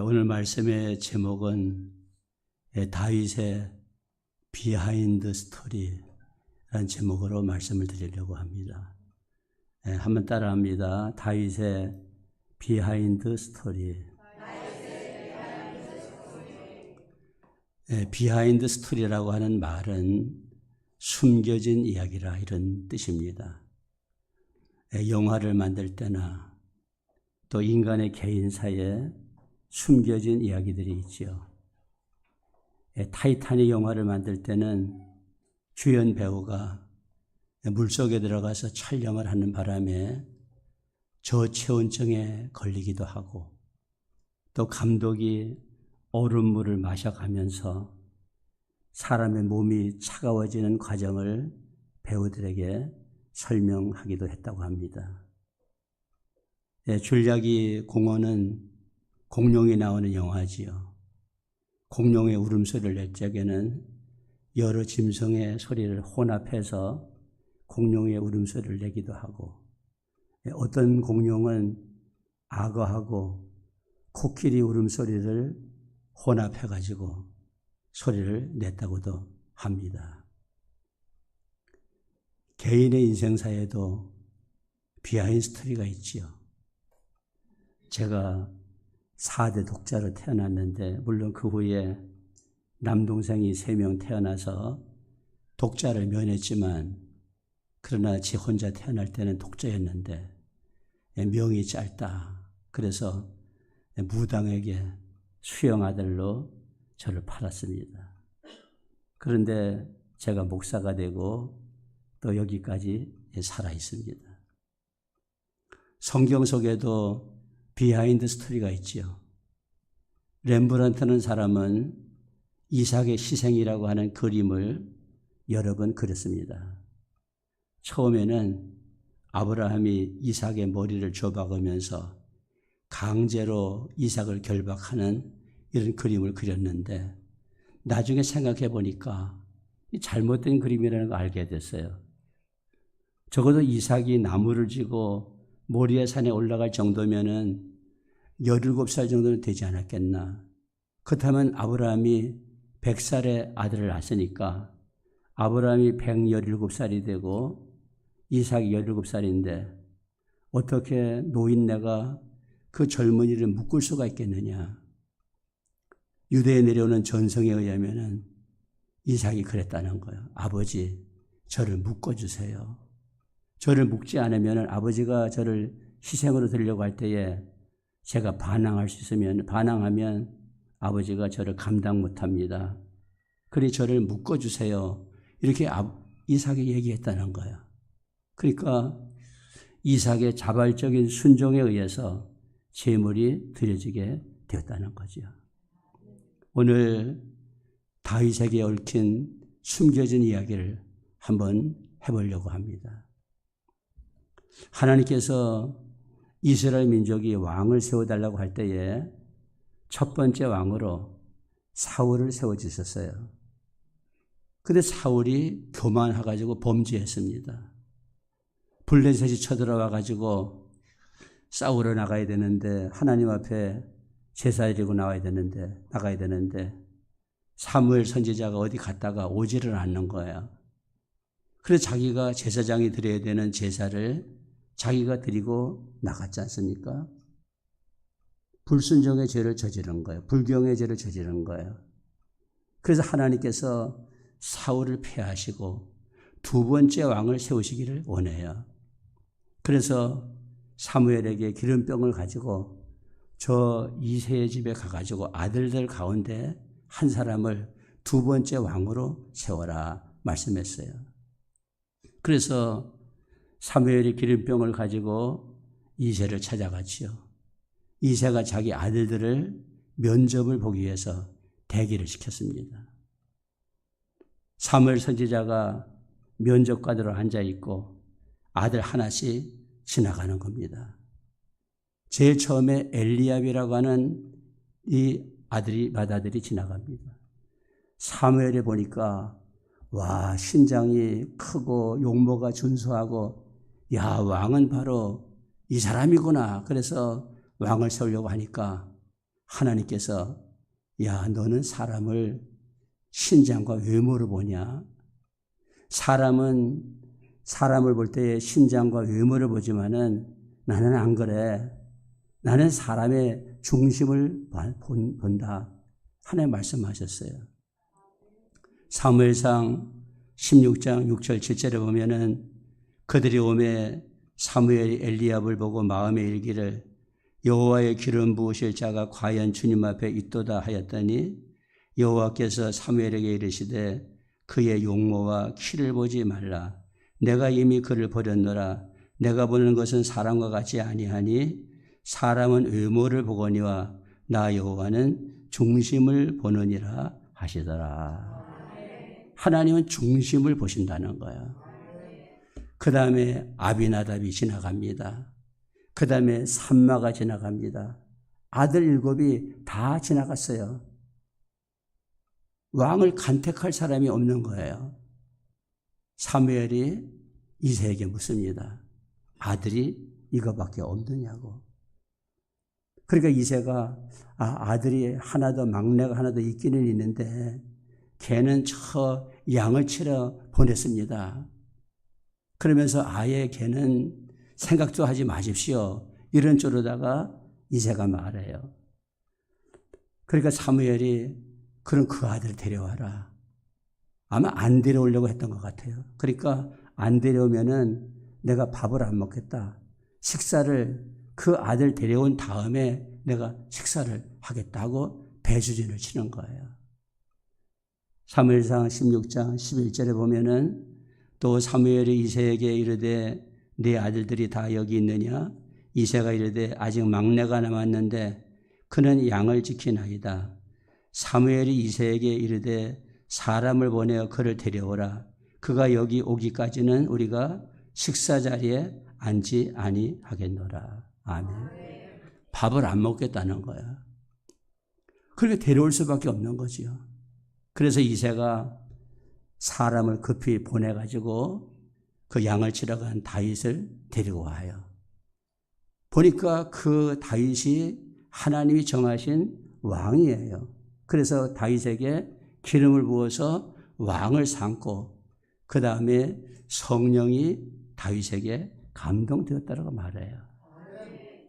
오늘 말씀의 제목은 다윗의 비하인드 스토리라는 제목으로 말씀을 드리려고 합니다. 한번 따라합니다. 다윗의 비하인드 스토리. 비하인드 스토리라고 하는 말은 숨겨진 이야기라 이런 뜻입니다. 영화를 만들 때나 또 인간의 개인사에 숨겨진 이야기들이 있죠. 타이타닉 영화를 만들 때는 주연 배우가 물속에 들어가서 촬영을 하는 바람에 저체온증에 걸리기도 하고 또 감독이 얼음물을 마셔가면서 사람의 몸이 차가워지는 과정을 배우들에게 설명하기도 했다고 합니다. 줄리아기 공원은 공룡이 나오는 영화지요. 공룡의 울음소리를 낼 적에는 여러 짐승의 소리를 혼합해서 공룡의 울음소리를 내기도 하고, 어떤 공룡은 악어하고 코끼리 울음소리를 혼합해가지고 소리를 냈다고도 합니다. 개인의 인생사에도 비하인드 스토리가 있지요. 제가 4대 독자로 태어났는데, 물론 그 후에 남동생이 3명 태어나서 독자를 면했지만, 그러나 제 혼자 태어날 때는 독자였는데 명이 짧다. 그래서 무당에게 수영아들로 저를 팔았습니다. 그런데 제가 목사가 되고 또 여기까지 살아 있습니다. 성경 속에도 비하인드 스토리가 있지요. 렘브란트라는 사람은 이삭의 희생이라고 하는 그림을 여러 번 그렸습니다. 처음에는 아브라함이 이삭의 머리를 줘박으면서 강제로 이삭을 결박하는 이런 그림을 그렸는데, 나중에 생각해 보니까 잘못된 그림이라는 걸 알게 됐어요. 적어도 이삭이 나무를 쥐고 모리아 산에 올라갈 정도면은 17살 정도는 되지 않았겠나. 그렇다면 아브라함이 100살의 아들을 낳았으니까 아브라함이 117살이 되고 이삭이 17살인데 어떻게 노인네가 그 젊은이를 묶을 수가 있겠느냐. 유대에 내려오는 전성에 의하면은 이삭이 그랬다는 거예요. 아버지, 저를 묶어주세요. 저를 묶지 않으면 아버지가 저를 희생으로 드리려고 할 때에 제가 반항하면 아버지가 저를 감당 못합니다. 그러니 저를 묶어주세요. 이렇게 이삭이 얘기했다는 거예요. 그러니까 이삭의 자발적인 순종에 의해서 제물이 드려지게 되었다는 거죠. 오늘 다윗에게 얽힌 숨겨진 이야기를 한번 해보려고 합니다. 하나님께서 이스라엘 민족이 왕을 세워달라고 할 때에 첫 번째 왕으로 사울을 세워주셨어요. 그런데 사울이 교만해가지고 범죄했습니다. 블레셋이 쳐들어와가지고 싸우러 나가야 되는데, 하나님 앞에 제사 드리고 나가야 되는데 사무엘 선지자가 어디 갔다가 오지를 않는 거예요. 그래서 자기가 제사장이 드려야 되는 제사를 자기가 드리고 나갔지 않습니까? 불순종의 죄를 저지른 거예요. 불경의 죄를 저지른 거예요. 그래서 하나님께서 사울을 폐하시고 두 번째 왕을 세우시기를 원해요. 그래서 사무엘에게 기름병을 가지고 저 이새의 집에 가가지고 아들들 가운데 한 사람을 두 번째 왕으로 세워라 말씀했어요. 그래서 사무엘이 기름병을 가지고 이새를 찾아갔지요. 이새가 자기 아들들을 면접을 보기 위해서 대기를 시켰습니다. 사무엘 선지자가 면접관으로 앉아있고 아들 하나씩 지나가는 겁니다. 제일 처음에 엘리압이라고 하는 이 맏아들이 지나갑니다. 사무엘에 보니까 와, 신장이 크고 용모가 준수하고, 야, 왕은 바로 이 사람이구나. 그래서 왕을 세우려고 하니까 하나님께서 야, 너는 사람을 신장과 외모로 보냐? 사람은 사람을 볼 때 신장과 외모를 보지만은 나는 안 그래. 나는 사람의 중심을 본다. 하나님 말씀하셨어요. 사무엘상 16장 6절 7절에 보면은 그들이 오매 사무엘이 엘리압을 보고 마음에 일기를 여호와의 기름 부으실 자가 과연 주님 앞에 있도다 하였더니 여호와께서 사무엘에게 이르시되 그의 용모와 키를 보지 말라. 내가 이미 그를 버렸노라. 내가 보는 것은 사람과 같지 아니하니 사람은 외모를 보거니와 나 여호와는 중심을 보느니라 하시더라. 하나님은 중심을 보신다는 거야. 그 다음에 아비나답이 지나갑니다. 그 다음에 삼마가 지나갑니다. 아들 7이 다 지나갔어요. 왕을 간택할 사람이 없는 거예요. 사무엘이 이새에게 묻습니다. 아들이 이거밖에 없느냐고. 그러니까 이새가 아들이 하나 더, 막내가 하나 더 있기는 있는데 걔는 저 양을 치러 보냈습니다. 그러면서 아예 걔는 생각도 하지 마십시오. 이런 쪽으로다가 이새가 말해요. 그러니까 사무엘이 그럼 그 아들 데려와라. 아마 안 데려오려고 했던 것 같아요. 그러니까 안 데려오면은 내가 밥을 안 먹겠다. 식사를 그 아들 데려온 다음에 내가 식사를 하겠다고 배수진을 치는 거예요. 사무엘상 16장 11절에 보면은 또 사무엘이 이새에게 이르되 네 아들들이 다 여기 있느냐? 이새가 이르되 아직 막내가 남았는데 그는 양을 지키나이다. 사무엘이 이새에게 이르되 사람을 보내어 그를 데려오라. 그가 여기 오기까지는 우리가 식사 자리에 앉지 아니하겠노라. 아멘. 밥을 안 먹겠다는 거야. 그러니까 데려올 수밖에 없는 거지요. 그래서 이새가 사람을 급히 보내가지고 그 양을 치러 간 다윗을 데리고 와요. 보니까 그 다윗이 하나님이 정하신 왕이에요. 그래서 다윗에게 기름을 부어서 왕을 삼고 그 다음에 성령이 다윗에게 감동되었다고 말해요.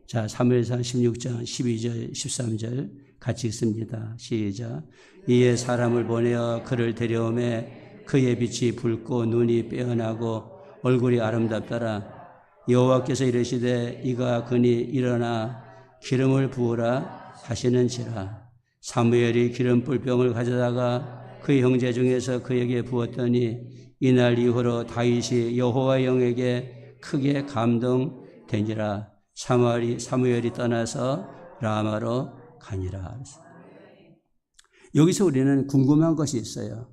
자, 사무엘상 16장 12절 13절 같이 읽습니다. 시작. 이에 사람을 보내어 그를 데려오매 그의 빛이 붉고 눈이 빼어나고 얼굴이 아름답더라. 여호와께서 이르시되 이가 그니 일어나 기름을 부으라 하시는지라. 사무엘이 기름 뿔병을 가져다가 그의 형제 중에서 그에게 부었더니 이날 이후로 다윗이 여호와의 영에게 크게 감동되니라. 사무엘이 떠나서 라마로 가니라. 여기서 우리는 궁금한 것이 있어요.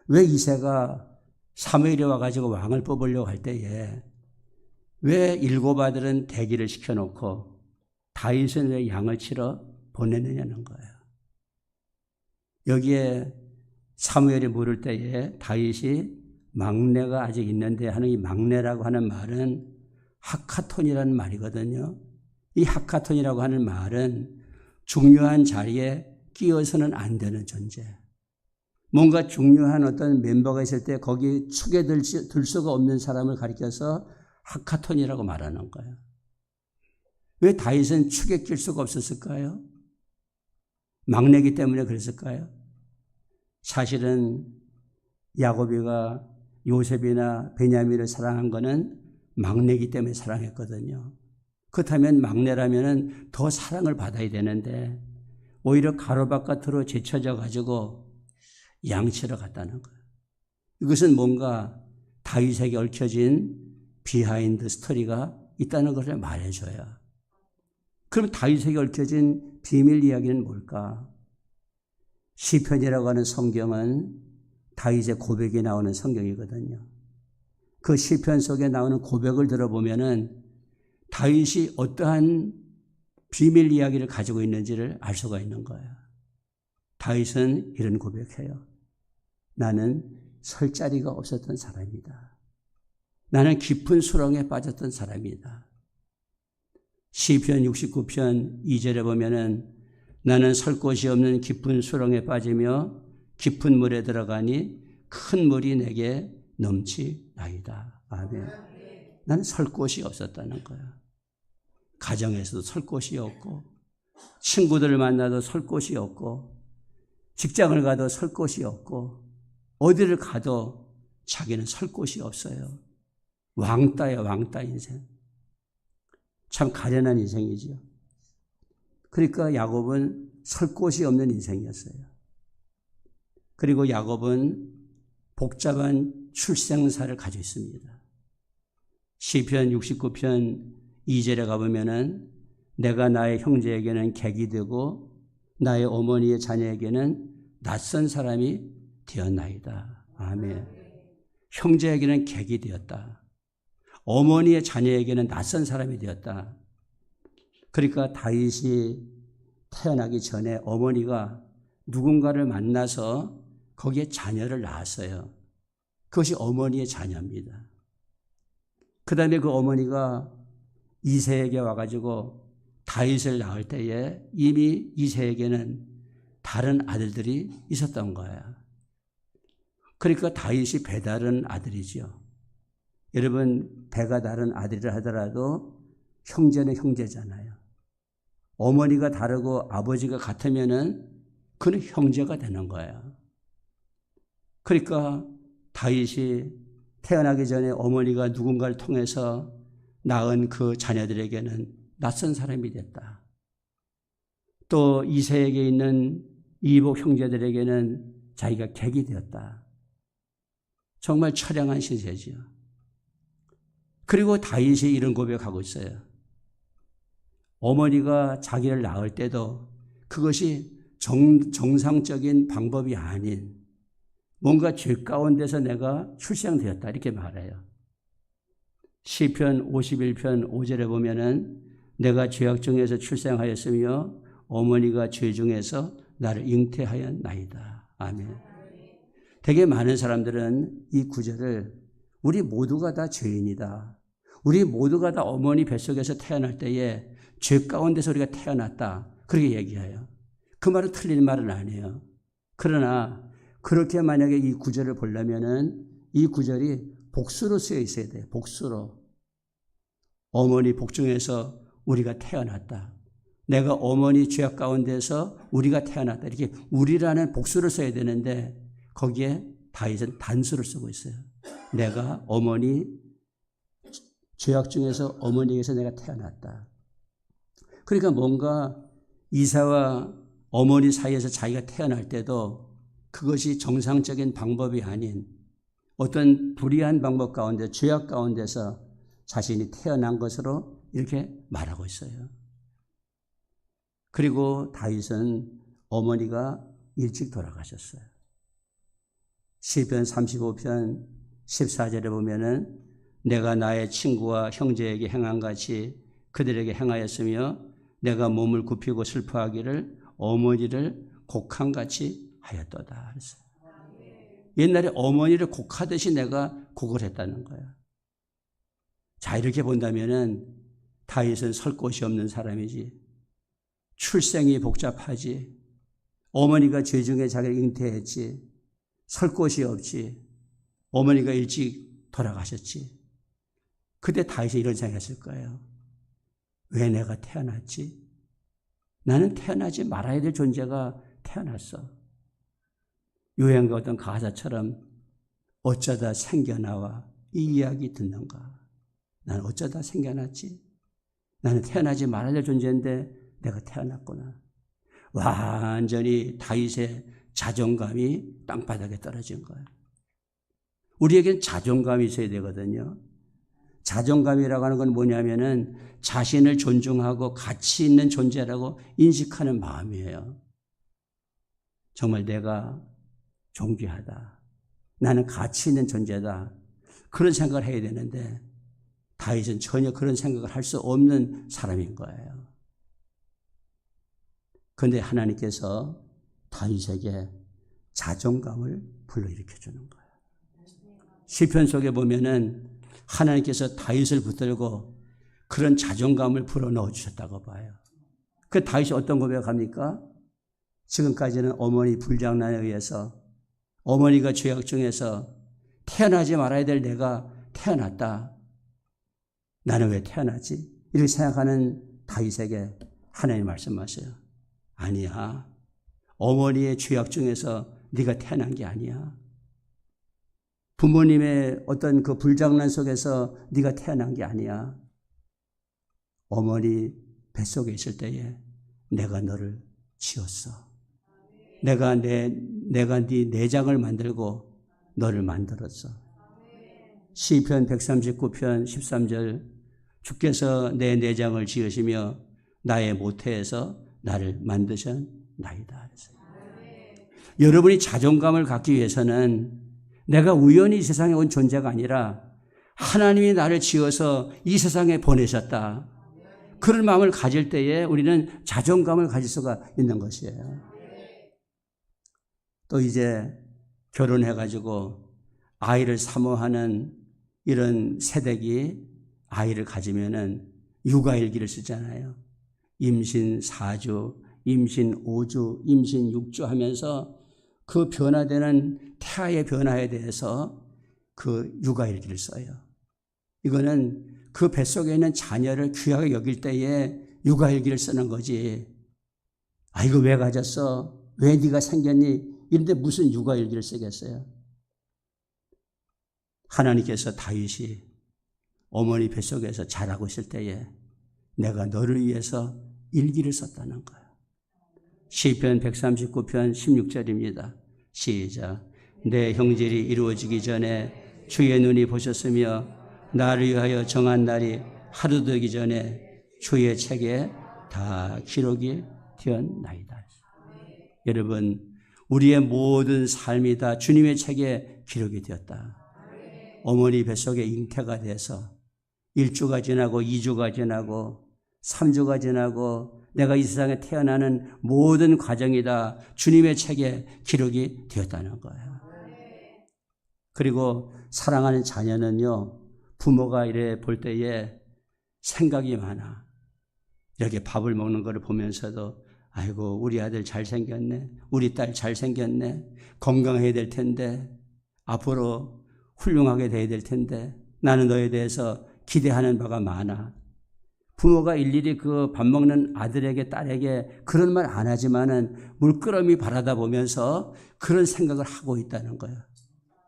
왜 이새가 사무엘이 와가지고 왕을 뽑으려고 할 때에 왜 7 아들은 대기를 시켜놓고 다윗은 왜 양을 치러 보내느냐는 거예요. 여기에 사무엘이 물을 때에 다윗이 막내가 아직 있는데 하는 이 막내라고 하는 말은 하카톤이라는 말이거든요. 이 하카톤이라고 하는 말은 중요한 자리에 끼어서는 안 되는 존재. 뭔가 중요한 어떤 멤버가 있을 때 거기 축에 들 수가 없는 사람을 가리켜서 하카톤이라고 말하는 거예요. 왜 다윗은 축에 낄 수가 없었을까요? 막내기 때문에 그랬을까요? 사실은 야곱이가 요셉이나 베냐민을 사랑한 거는 막내기 때문에 사랑했거든요. 그렇다면 막내라면 더 사랑을 받아야 되는데 오히려 가로바깥으로 제쳐져 가지고 양치러 갔다는 거예요. 이것은 뭔가 다윗에게 얽혀진 비하인드 스토리가 있다는 것을 말해줘요. 그럼 다윗에게 얽혀진 비밀 이야기는 뭘까? 시편이라고 하는 성경은 다윗의 고백이 나오는 성경이거든요. 그 시편 속에 나오는 고백을 들어보면은 다윗이 어떠한 비밀 이야기를 가지고 있는지를 알 수가 있는 거예요. 다윗은 이런 고백해요. 나는 설 자리가 없었던 사람이다. 나는 깊은 수렁에 빠졌던 사람이다. 시편 69편 2절에 보면은 나는 설 곳이 없는 깊은 수렁에 빠지며 깊은 물에 들어가니 큰 물이 내게 넘치나이다. 아멘. 나는 설 곳이 없었다는 거야. 가정에서도 설 곳이 없고, 친구들을 만나도 설 곳이 없고, 직장을 가도 설 곳이 없고, 어디를 가도 자기는 설 곳이 없어요. 왕따야, 왕따 인생. 참 가련한 인생이지요. 그러니까 야곱은 설 곳이 없는 인생이었어요. 그리고 야곱은 복잡한 출생사를 가지고 있습니다. 시편 69편 2절에 가보면은 내가 나의 형제에게는 객이 되고 나의 어머니의 자녀에게는 낯선 사람이 되었나이다. 아멘. 형제에게는 객이 되었다. 어머니의 자녀에게는 낯선 사람이 되었다. 그러니까 다윗이 태어나기 전에 어머니가 누군가를 만나서 거기에 자녀를 낳았어요. 그것이 어머니의 자녀입니다. 그 다음에 그 어머니가 이새에게 와가지고 다윗을 낳을 때에 이미 이새에게는 다른 아들들이 있었던 거야. 그러니까 다윗이 배다른 아들이지요. 여러분, 배가 다른 아들이라 하더라도 형제는 형제잖아요. 어머니가 다르고 아버지가 같으면은 그는 형제가 되는 거예요. 그러니까 다윗이 태어나기 전에 어머니가 누군가를 통해서 낳은 그 자녀들에게는 낯선 사람이 됐다. 또 이새에게 있는 이복 형제들에게는 자기가 객이 되었다. 정말 처량한 신세지요. 그리고 다윗이 이런 고백하고 있어요. 어머니가 자기를 낳을 때도 그것이 정상적인 방법이 아닌 뭔가 죄 가운데서 내가 출생되었다 이렇게 말해요. 시편 51편 5절에 보면은 내가 죄악 중에서 출생하였으며 어머니가 죄 중에서 나를 잉태하였나이다. 아멘. 되게 많은 사람들은 이 구절을 우리 모두가 다 죄인이다. 우리 모두가 다 어머니 뱃속에서 태어날 때에 죄 가운데서 우리가 태어났다. 그렇게 얘기해요. 그 말은 틀린 말은 아니에요. 그러나 그렇게 만약에 이 구절을 보려면은 이 구절이 복수로 쓰여 있어야 돼요. 복수로. 어머니 복중에서 우리가 태어났다. 내가 어머니 죄악 가운데서 우리가 태어났다. 이렇게 우리라는 복수를 써야 되는데 거기에 다윗은 단수를 쓰고 있어요. 내가 어머니 죄악 중에서 어머니에게서 내가 태어났다. 그러니까 뭔가 이사와 어머니 사이에서 자기가 태어날 때도 그것이 정상적인 방법이 아닌 어떤 불의한 방법 가운데 죄악 가운데서 자신이 태어난 것으로 이렇게 말하고 있어요. 그리고 다윗은 어머니가 일찍 돌아가셨어요. 시편 35편 14절에 보면은 내가 나의 친구와 형제에게 행한 같이 그들에게 행하였으며 내가 몸을 굽히고 슬퍼하기를 어머니를 곡한같이 하였도다. 그랬어요. 옛날에 어머니를 곡하듯이 내가 곡을 했다는 거야. 자, 이렇게 본다면은 다윗은 설 곳이 없는 사람이지. 출생이 복잡하지. 어머니가 죄 중에 자기를 잉태했지. 설 곳이 없지. 어머니가 일찍 돌아가셨지. 그때 다윗이 이런 생각했을 거예요. 왜 내가 태어났지? 나는 태어나지 말아야 될 존재가 태어났어. 유행가 어떤 가사처럼 어쩌다 생겨나와 이 이야기 듣는가? 나는 어쩌다 생겨났지? 나는 태어나지 말아야 될 존재인데 내가 태어났구나. 완전히 다윗의 자존감이 땅바닥에 떨어진 거예요. 우리에겐 자존감이 있어야 되거든요. 자존감이라고 하는 건 뭐냐면은 자신을 존중하고 가치 있는 존재라고 인식하는 마음이에요. 정말 내가 존귀하다. 나는 가치 있는 존재다. 그런 생각을 해야 되는데 다윗은 전혀 그런 생각을 할 수 없는 사람인 거예요. 그런데 하나님께서 다윗에게 자존감을 불러일으켜 주는 거예요. 시편 속에 보면은 하나님께서 다윗을 붙들고 그런 자존감을 불어넣어 주셨다고 봐요. 그 다윗이 어떤 고백을 합니까? 지금까지는 어머니 불장난에 의해서 어머니가 죄악 중에서 태어나지 말아야 될 내가 태어났다. 나는 왜 태어났지? 이렇게 생각하는 다윗에게 하나님 말씀하세요. 아니야. 어머니의 죄악 중에서 네가 태어난 게 아니야. 부모님의 어떤 그 불장난 속에서 네가 태어난 게 아니야. 어머니 뱃속에 있을 때에 내가 너를 지었어. 내가 네 내장을 만들고 너를 만들었어. 시편 139편 13절 주께서 내 내장을 지으시며 나의 모태에서 나를 만드셨나이다. 여러분이 자존감을 갖기 위해서는 내가 우연히 이 세상에 온 존재가 아니라 하나님이 나를 지어서 이 세상에 보내셨다. 그런 마음을 가질 때에 우리는 자존감을 가질 수가 있는 것이에요. 또 이제 결혼해가지고 아이를 사모하는 이런 세대기 아이를 가지면은 육아일기를 쓰잖아요. 임신 4주, 임신 5주, 임신 6주 하면서 그 변화되는 태아의 변화에 대해서 그 육아일기를 써요. 이거는 그 뱃속에 있는 자녀를 귀하게 여길 때에 육아일기를 쓰는 거지. 아, 이거 왜 가졌어? 왜 네가 생겼니? 이런데 무슨 육아일기를 쓰겠어요? 하나님께서 다윗이 어머니 뱃속에서 자라고 있을 때에 내가 너를 위해서 일기를 썼다는 거예요. 시편 139편 16절입니다. 시작. 내 형질이 이루어지기 전에 주의 눈이 보셨으며 나를 위하여 정한 날이 하루 되기 전에 주의 책에 다 기록이 되었나이다. 여러분, 우리의 모든 삶이 다 주님의 책에 기록이 되었다. 어머니 뱃속에 잉태가 돼서 1주가 지나고 2주가 지나고 3주가 지나고 내가 이 세상에 태어나는 모든 과정이 다 주님의 책에 기록이 되었다는 거예요. 그리고 사랑하는 자녀는요, 부모가 이래 볼 때에 생각이 많아. 이렇게 밥을 먹는 걸 보면서도 아이고 우리 아들 잘생겼네, 우리 딸 잘생겼네, 건강해야 될 텐데, 앞으로 훌륭하게 돼야 될 텐데 나는 너에 대해서 기대하는 바가 많아. 부모가 일일이 그 밥 먹는 아들에게 딸에게 그런 말 안 하지만은 물끄러미 바라다 보면서 그런 생각을 하고 있다는 거예요.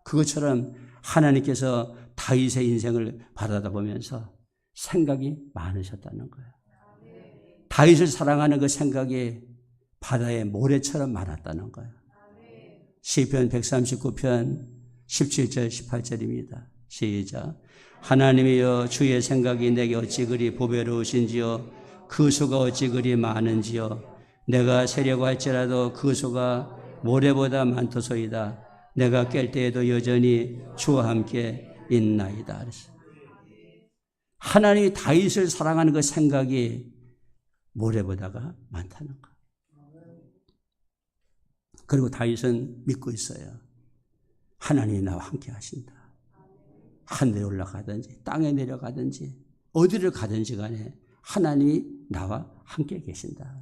그것처럼 하나님께서 다윗의 인생을 바라다 보면서 생각이 많으셨다는 거예요. 다윗을 사랑하는 그 생각이 바다의 모래처럼 많았다는 거예요. 시편 139편 17절 18절입니다. 시작. 하나님이여 주의 생각이 내게 어찌 그리 보배로우신지요 그 수가 어찌 그리 많은지요 내가 세려고 할지라도 그 수가 모래보다 많도소이다. 내가 깰 때에도 여전히 주와 함께 있나이다. 하나님이 다윗을 사랑하는 그 생각이 모래보다가 많다는 거. 그리고 다윗은 믿고 있어요. 하나님이 나와 함께 하신다. 하늘에 올라가든지 땅에 내려가든지 어디를 가든지 간에 하나님이 나와 함께 계신다.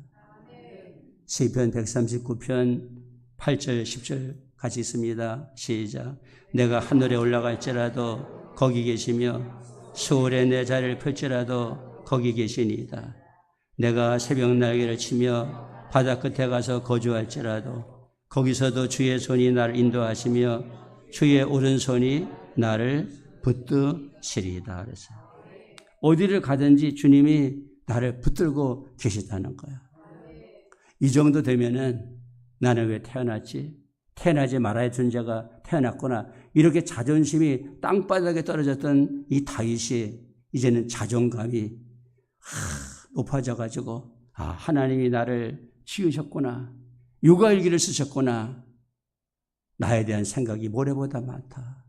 시편 139편 8절 10절 같이 있습니다. 시작. 내가 하늘에 올라갈지라도 거기 계시며 수월에 내 자리를 펼지라도 거기 계시니이다. 내가 새벽 날개를 치며 바다 끝에 가서 거주할지라도 거기서도 주의 손이 나를 인도하시며 주의 오른손이 나를 붙드시리이다. 그랬어요. 어디를 가든지 주님이 나를 붙들고 계시다는 거야. 이 정도 되면은 나는 왜 태어났지? 태어나지 말아야 존재가 태어났구나. 이렇게 자존심이 땅바닥에 떨어졌던 이 다윗이 이제는 자존감이 높아져가지고 하나님이 나를 지으셨구나. 육아일기를 쓰셨구나. 나에 대한 생각이 모래보다 많다.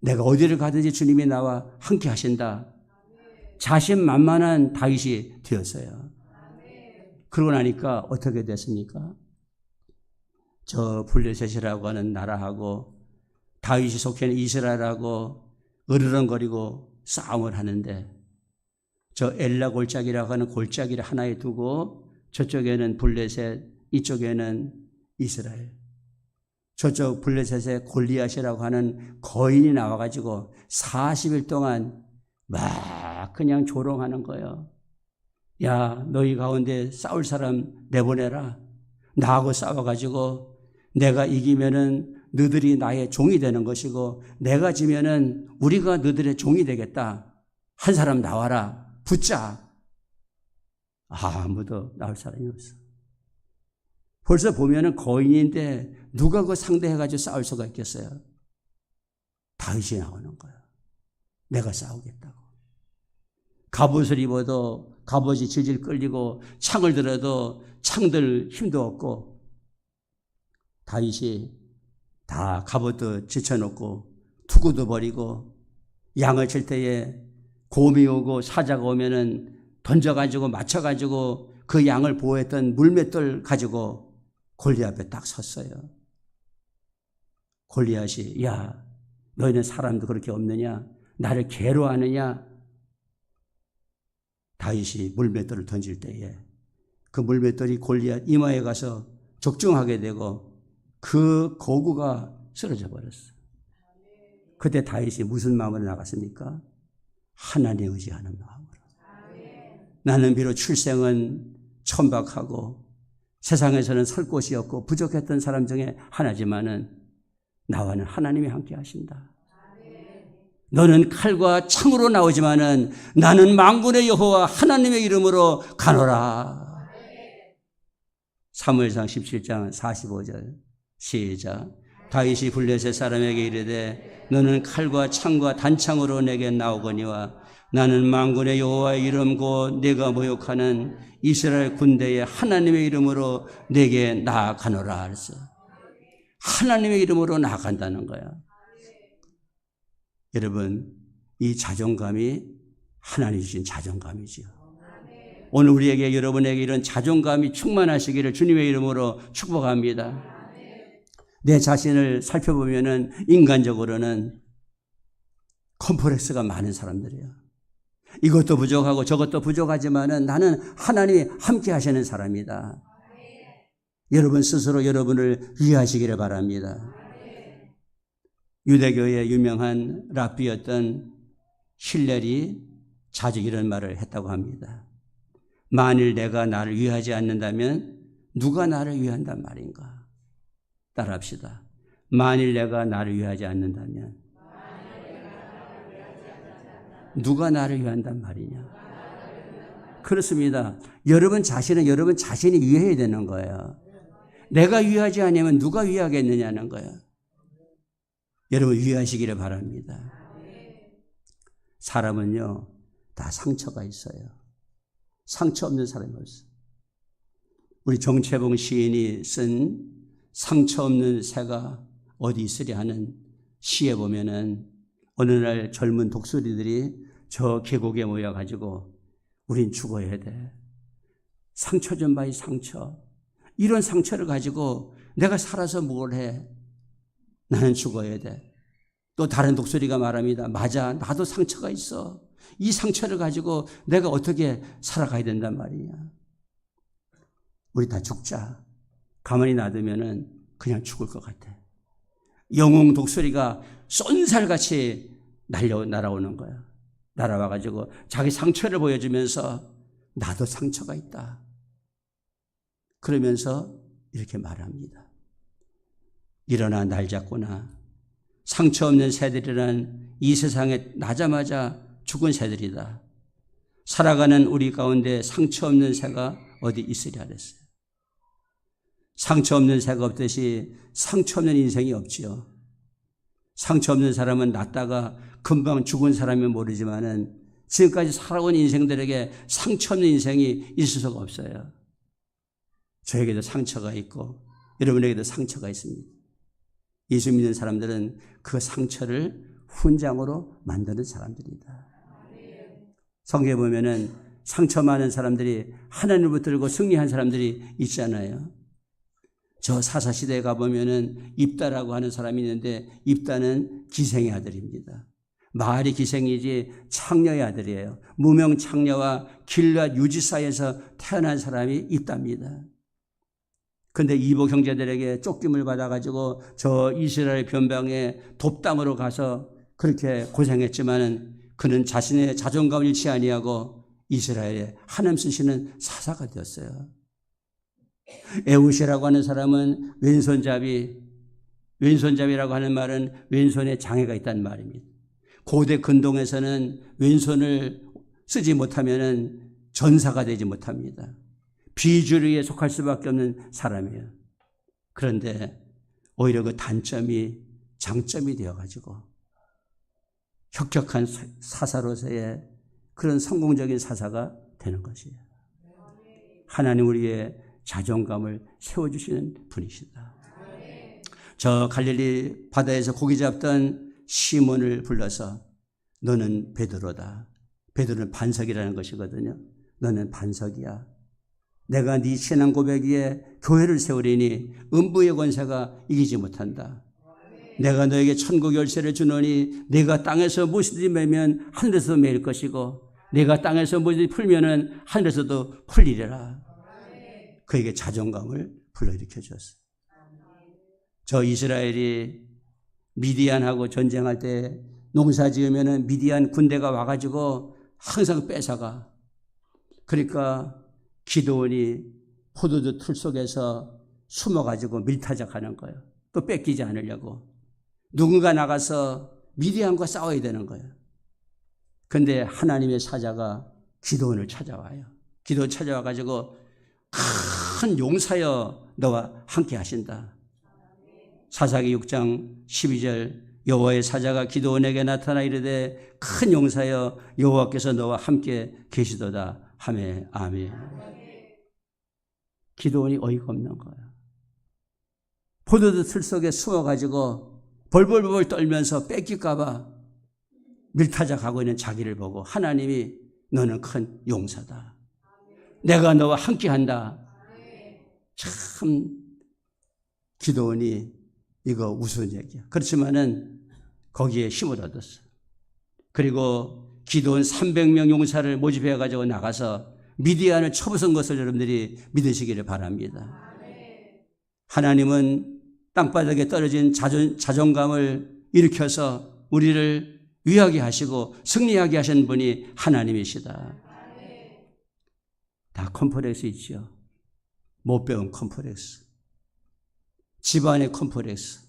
내가 어디를 가든지 주님이 나와 함께 하신다. 자신만만한 다윗이 되었어요. 그러고 나니까 어떻게 됐습니까? 저 블레셋이라고 하는 나라하고 다윗이 속해 있는 이스라엘하고 으르렁거리고 싸움을 하는데 저 엘라 골짜기라고 하는 골짜기를 하나에 두고 저쪽에는 블레셋, 이쪽에는 이스라엘. 저쪽 블레셋의 골리앗이라고 하는 거인이 나와가지고 40일 동안 막 그냥 조롱하는 거예요. 야, 너희 가운데 싸울 사람 내보내라. 나하고 싸워가지고 내가 이기면은 너희들이 나의 종이 되는 것이고 내가 지면은 우리가 너희들의 종이 되겠다. 한 사람 나와라. 붙자. 아무도 나올 사람이 없어. 벌써 보면은 거인인데 누가 그 상대해가지고 싸울 수가 있겠어요? 다윗이 나오는 거야. 내가 싸우겠다고. 갑옷을 입어도 갑옷이 질질 끌리고 창을 들어도 창들 힘도 없고 다윗이 다 갑옷도 지쳐놓고 투구도 버리고 양을 칠 때에 곰이 오고 사자가 오면은 던져가지고 맞춰가지고 그 양을 보호했던 물맷돌 가지고 골리앗 앞에 딱 섰어요. 골리앗이 야 너희는 사람도 그렇게 없느냐? 나를 개로 하느냐? 다윗이 물맷돌을 던질 때에 그 물맷돌이 골리앗 이마에 가서 적중하게 되고 그 고구가 쓰러져 버렸어요. 그때 다윗이 무슨 마음으로 나갔습니까? 하나님 의지하는 마음으로. 나는 비록 출생은 천박하고 세상에서는 설 곳이 없고 부족했던 사람 중에 하나지만은 나와는 하나님이 함께 하신다. 너는 칼과 창으로 나오지만은 나는 만군의 여호와 하나님의 이름으로 가노라. 사무엘상 17장 45절 시작. 다윗이 블레셋 사람에게 이르되 너는 칼과 창과 단창으로 내게 나오거니와 나는 만군의 여호와의 이름 곧 내가 모욕하는 이스라엘 군대의 하나님의 이름으로 내게 나아가노라 그랬어. 하나님의 이름으로 나아간다는 거야. 여러분, 이 자존감이 하나님 주신 자존감이지요. 오늘 우리에게 여러분에게 이런 자존감이 충만하시기를 주님의 이름으로 축복합니다. 내 자신을 살펴보면은 인간적으로는 컴플렉스가 많은 사람들이에요. 이것도 부족하고 저것도 부족하지만은 나는 하나님이 함께 하시는 사람이다. 여러분 스스로 여러분을 위하시기를 바랍니다. 유대교의 유명한 랍비였던 힐렐이 자주 이런 말을 했다고 합니다. 만일 내가 나를 위하지 않는다면 누가 나를 위한단 말인가? 따라합시다. 만일 내가 나를 위하지 않는다면 누가 나를 위한단 말이냐? 그렇습니다. 여러분 자신은 여러분 자신이 위해야 되는 거예요. 내가 위하지 않으면 누가 위하겠느냐는 거예요. 여러분 위하시기를 바랍니다. 사람은요 다 상처가 있어요. 상처 없는 사람이 없어요. 우리 정채봉 시인이 쓴 상처 없는 새가 어디 있으랴 하는 시에 보면은 어느 날 젊은 독수리들이 저 계곡에 모여가지고 우린 죽어야 돼. 상처 좀 봐, 이 상처. 이런 상처를 가지고 내가 살아서 뭘 해? 나는 죽어야 돼. 또 다른 독수리가 말합니다. 맞아, 나도 상처가 있어. 이 상처를 가지고 내가 어떻게 살아가야 된단 말이냐. 우리 다 죽자. 가만히 놔두면은 그냥 죽을 것 같아. 영웅 독수리가 쏜살같이 날아오는 거야. 날아와가지고 자기 상처를 보여주면서 나도 상처가 있다. 그러면서 이렇게 말합니다. 일어나 날 잡구나. 상처 없는 새들이란 이 세상에 나자마자 죽은 새들이다. 살아가는 우리 가운데 상처 없는 새가 어디 있으랴 그랬어요. 상처 없는 새가 없듯이 상처 없는 인생이 없지요. 상처 없는 사람은 낫다가 금방 죽은 사람이 모르지만은 지금까지 살아온 인생들에게 상처 없는 인생이 있을 수가 없어요. 저에게도 상처가 있고 여러분에게도 상처가 있습니다. 예수 믿는 사람들은 그 상처를 훈장으로 만드는 사람들이다. 성경에 보면은 상처 많은 사람들이 하나님을 붙들고 승리한 사람들이 있잖아요. 저 사사시대에 가보면은 입다라고 하는 사람이 있는데 입다는 기생의 아들입니다. 마을이 기생이지 창녀의 아들이에요. 무명 창녀와 길앗 유지 사이에서 태어난 사람이 입다입니다. 근데 이복 형제들에게 쫓김을 받아가지고 저 이스라엘 변방에 돕당으로 가서 그렇게 고생했지만은 그는 자신의 자존감을 잃지 아니하고 이스라엘에 하나님 쓰시는 사사가 되었어요. 에웃이라고 하는 사람은 왼손잡이라고 하는 말은 왼손에 장애가 있다는 말입니다. 고대 근동에서는 왼손을 쓰지 못하면은 전사가 되지 못합니다. 비주류에 속할 수밖에 없는 사람이에요. 그런데 오히려 그 단점이 장점이 되어가지고 혁혁한 사사로서의 그런 성공적인 사사가 되는 것이에요. 하나님 우리의 자존감을 세워주시는 분이시다. 저 갈릴리 바다에서 고기 잡던 시몬을 불러서 너는 베드로다. 베드로는 반석이라는 것이거든요. 너는 반석이야. 내가 네 신앙 고백 위에 교회를 세우리니 음부의 권세가 이기지 못한다. 내가 너에게 천국 열쇠를 주노니 네가 땅에서 무엇이든지 매면 하늘에서도 매일 것이고 네가 땅에서 무엇이든지 풀면은 하늘에서도 풀리리라. 그에게 자존감을 불러일으켜 주었어요. 저 이스라엘이 미디안하고 전쟁할 때 농사 지으면은 미디안 군대가 와가지고 항상 뺏어가. 그러니까 기드온이 포도주 틀 속에서 숨어가지고 밀타작하는 거예요. 또 뺏기지 않으려고. 누군가 나가서 미디안과 싸워야 되는 거예요. 그런데 하나님의 사자가 기드온을 찾아와요. 기드온 찾아와가지고 큰 용사여 너와 함께 하신다. 사사기 6장 12절 여호와의 사자가 기드온에게 나타나 이르되 큰 용사여 여호와께서 너와 함께 계시도다 하매 아멘. 기드온이 어이가 없는 거예요. 포도주 틀 속에 숨어가지고 벌벌벌 떨면서 뺏길까 봐 밀타작하고 있는 자기를 보고 하나님이 너는 큰 용사다. 내가 너와 함께한다. 참 기드온이 이거 우스운 얘기야. 그렇지만은 거기에 힘을 얻었어. 그리고 기드온 300명 용사를 모집해 가지고 나가서 미디안을 쳐부순 것을 여러분들이 믿으시기를 바랍니다. 하나님은 땅바닥에 떨어진 자존감을 일으켜서 우리를 위하게 하시고 승리하게 하신 분이 하나님이시다. 다 컴플렉스 있죠. 못 배운 컴플렉스, 집안의 컴플렉스,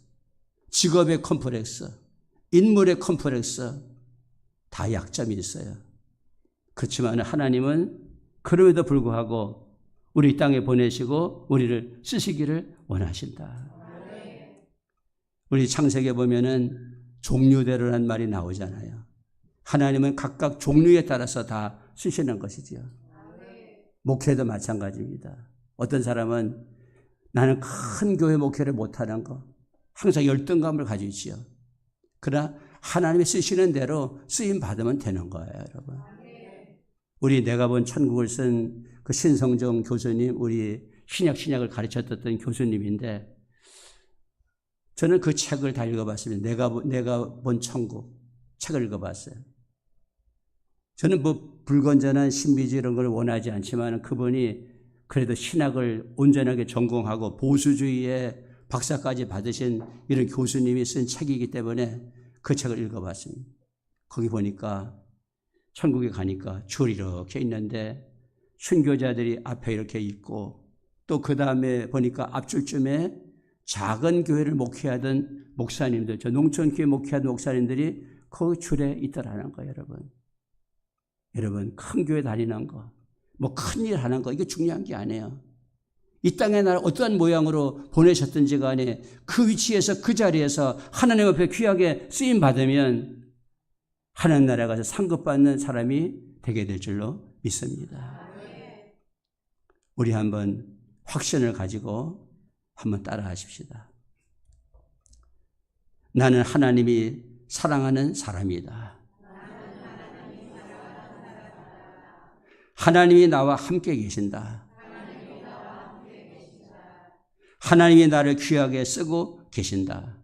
직업의 컴플렉스, 인물의 컴플렉스, 다 약점이 있어요. 그렇지만 하나님은 그럼에도 불구하고 우리 땅에 보내시고 우리를 쓰시기를 원하신다. 우리 창세기에 보면은 종류대로라는 말이 나오잖아요. 하나님은 각각 종류에 따라서 다 쓰시는 것이지요. 목회도 마찬가지입니다. 어떤 사람은 나는 큰 교회 목회를 못하는 거, 항상 열등감을 가지고 있지요. 그러나 하나님이 쓰시는 대로 쓰임 받으면 되는 거예요, 여러분. 우리 내가 본 천국을 쓴 그 신성정 교수님, 우리 신약을 가르쳤던 교수님인데 저는 그 책을 다 읽어봤습니다. 내가 본 천국 책을 읽어봤어요. 저는 뭐 불건전한 신비주의 이런 걸 원하지 않지만 그분이 그래도 신학을 온전하게 전공하고 보수주의의 박사까지 받으신 이런 교수님이 쓴 책이기 때문에 그 책을 읽어봤습니다. 거기 보니까 천국에 가니까 줄이 이렇게 있는데 순교자들이 앞에 이렇게 있고 또 그 다음에 보니까 앞줄쯤에 작은 교회를 목회하던 목사님들, 저 농촌교회 목회하던 목사님들이 그 줄에 있더라는 거예요, 여러분. 여러분, 큰 교회 다니는 거, 뭐 큰 일 하는 거, 이게 중요한 게 아니에요. 이 땅에 나를 어떠한 모양으로 보내셨든지 간에 그 위치에서 그 자리에서 하나님 앞에 귀하게 쓰임 받으면 하나님 나라에 가서 상급받는 사람이 되게 될 줄로 믿습니다. 우리 한번 확신을 가지고 한번 따라 하십시다. 나는 하나님이 사랑하는 사람이다. 하나님이 나와 함께 계신다. 하나님이 나를 귀하게 쓰고 계신다.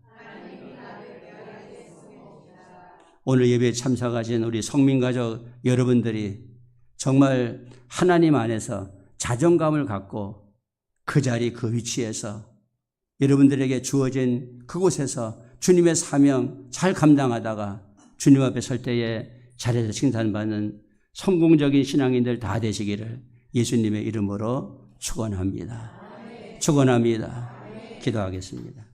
오늘 예배에 참석하신 우리 성민가족 여러분들이 정말 하나님 안에서 자존감을 갖고 그 자리 그 위치에서 여러분들에게 주어진 그곳에서 주님의 사명 잘 감당하다가 주님 앞에 설 때에 잘해서 칭찬받는 성공적인 신앙인들 다 되시기를 예수님의 이름으로 축원합니다. 축원합니다. 기도하겠습니다.